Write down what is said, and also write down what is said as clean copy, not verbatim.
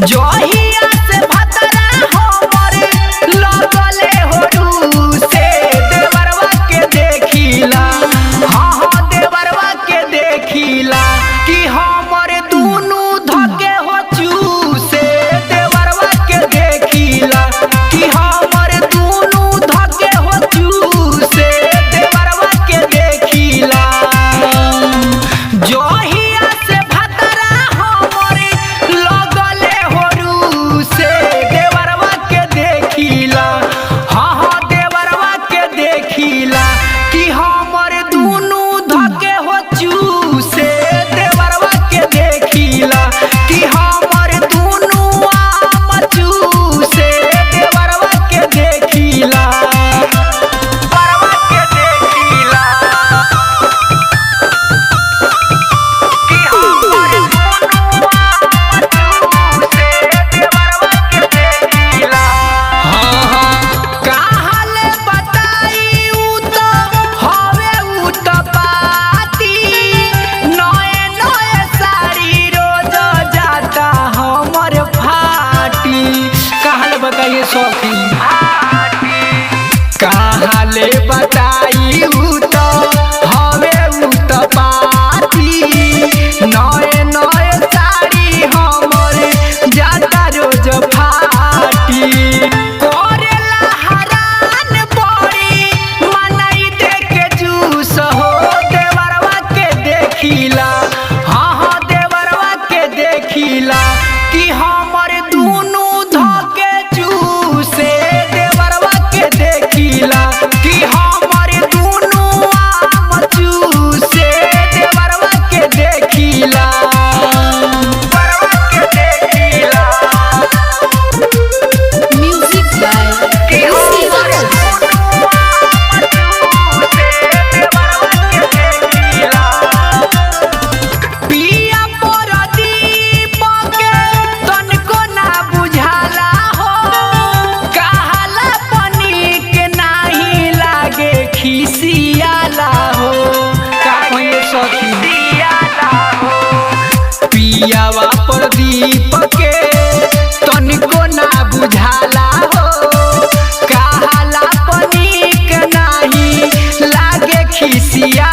जहिया से भतरा हमरे लगले हो से देवरवा के देखिला। हाँ हाँ देवरवा के देखिला कि हमरे दुनु धके हो चूसे देवरवा के देखिला कि हमरे दुनु धके हो चूसे देवरवा के देखिला। जहिया से भतरा हमरे लगले हो से देवरवा के देखिला। हाँ हाँ देवरवा के देखिला कि हमरे दुनु धके हो चूसे देवरवा के देखिला कि हमरे दुनु आम चूसे देवरवा के देखिला। देवरवा के देखिला कि हमरे दुनु आम चूसे देवरवा के देखिला। हाँ हाँ काहले बताई उ तो हवे उ तो पाती नए नए साड़ी रोज जाता हमर फाटी। काहले बताइए सखी काहले बताई उ तो हवे उ तो पाती नए नए साड़ी हमर जाता रोज फाटी। करेला हरान बड़ी मनाई देके जूस हो देवरवा के देखिला। हाँ हाँ देवरवा के देखिला कि हमर दुनु धके चूसे देवरवा के देखिला कि हमर दुनु आम चूसे देवरवा के देखिला। देवरवा के देखिला Music by कि हमर दुनु आम चूसे देवरवा के देखिला। पिया मोर दीपक तनको ना बुझाला हो काहला पनिक नाही लागे खिसियाला हो। काहे सखियाला हो पियावा पर दीपक तनको ना बुझाला हो काहला पनिक नाही लागे खिसिया